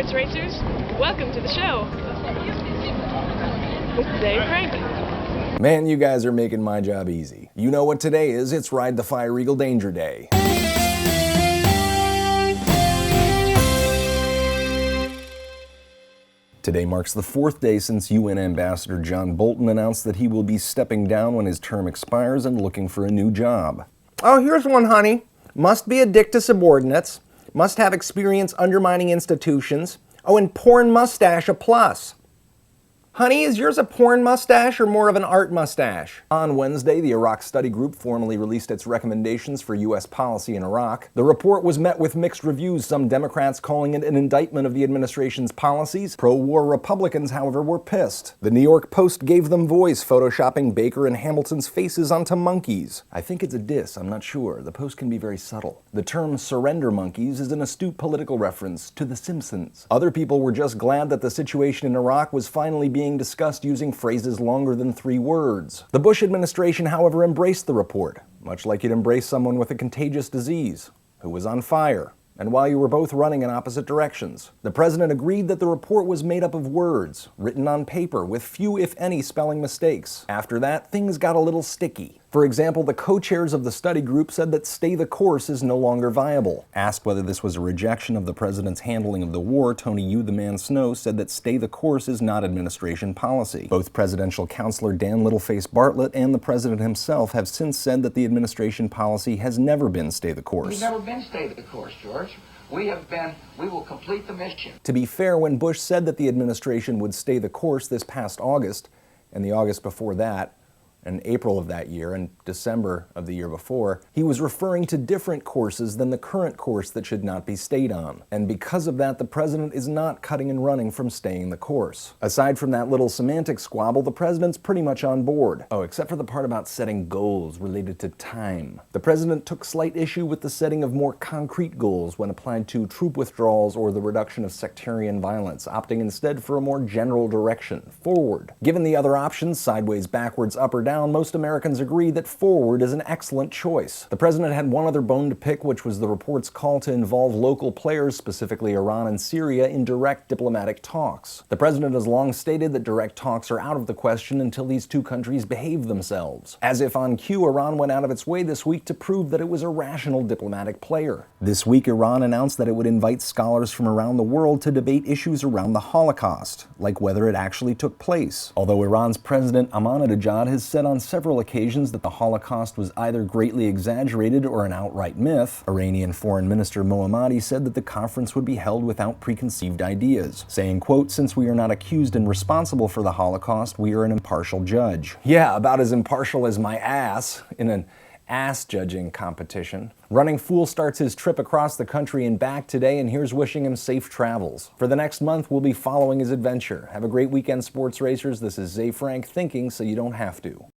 Sports Racers, welcome to the show. With Dave Frank. Man, you guys are making my job easy. You know what today is, it's Ride the Fire Eagle Danger Day. Today marks the fourth day since UN Ambassador John Bolton announced that he will be stepping down when his term expires and looking for a new job. Oh, here's one, honey. Must be a dick to subordinates. Must have experience undermining institutions. Oh, and porn mustache a plus. Honey, is yours a porn mustache or more of an art mustache? On Wednesday, the Iraq Study Group formally released its recommendations for U.S. policy in Iraq. The report was met with mixed reviews, some Democrats calling it an indictment of the administration's policies. Pro-war Republicans, however, were pissed. The New York Post gave them voice, photoshopping Baker and Hamilton's faces onto monkeys. I think it's a diss, I'm not sure. The Post can be very subtle. The term surrender monkeys is an astute political reference to The Simpsons. Other people were just glad that the situation in Iraq was finally being discussed using phrases longer than 3 words. The Bush administration, however, embraced the report, much like you'd embrace someone with a contagious disease who was on fire, and while you were both running in opposite directions. The president agreed that the report was made up of words, written on paper, with few, if any, spelling mistakes. After that, things got a little sticky. For example, the co-chairs of the study group said that stay the course is no longer viable. Asked whether this was a rejection of the president's handling of the war, Tony Yu the Man Snow said that stay the course is not administration policy. Both presidential counselor Dan Littleface Bartlett and the president himself have since said that the administration policy has never been stay the course. We've never been stay the course, George. We will complete the mission. To be fair, when Bush said that the administration would stay the course this past August, and the August before that, and April of that year, and December of the year before, he was referring to different courses than the current course that should not be stayed on. And because of that, the president is not cutting and running from staying the course. Aside from that little semantic squabble, the president's pretty much on board. Oh, except for the part about setting goals related to time. The president took slight issue with the setting of more concrete goals when applied to troop withdrawals or the reduction of sectarian violence, opting instead for a more general direction, forward. Given the other options, sideways, backwards, up or down, most Americans agree that forward is an excellent choice. The president had one other bone to pick, which was the report's call to involve local players, specifically Iran and Syria, in direct diplomatic talks. The president has long stated that direct talks are out of the question until these two countries behave themselves. As if on cue, Iran went out of its way this week to prove that it was a rational diplomatic player. This week, Iran announced that it would invite scholars from around the world to debate issues around the Holocaust, like whether it actually took place. Although Iran's president Ahmadinejad has said on several occasions that the Holocaust was either greatly exaggerated or an outright myth, Iranian Foreign Minister Mohammadi said that the conference would be held without preconceived ideas, saying, quote, "Since we are not accused and responsible for the Holocaust, we are an impartial judge." Yeah, about as impartial as my ass in an ass judging competition. Running Fool starts his trip across the country and back today, and here's wishing him safe travels. For the next month, we'll be following his adventure. Have a great weekend, sports racers. This is Zay Frank thinking so you don't have to.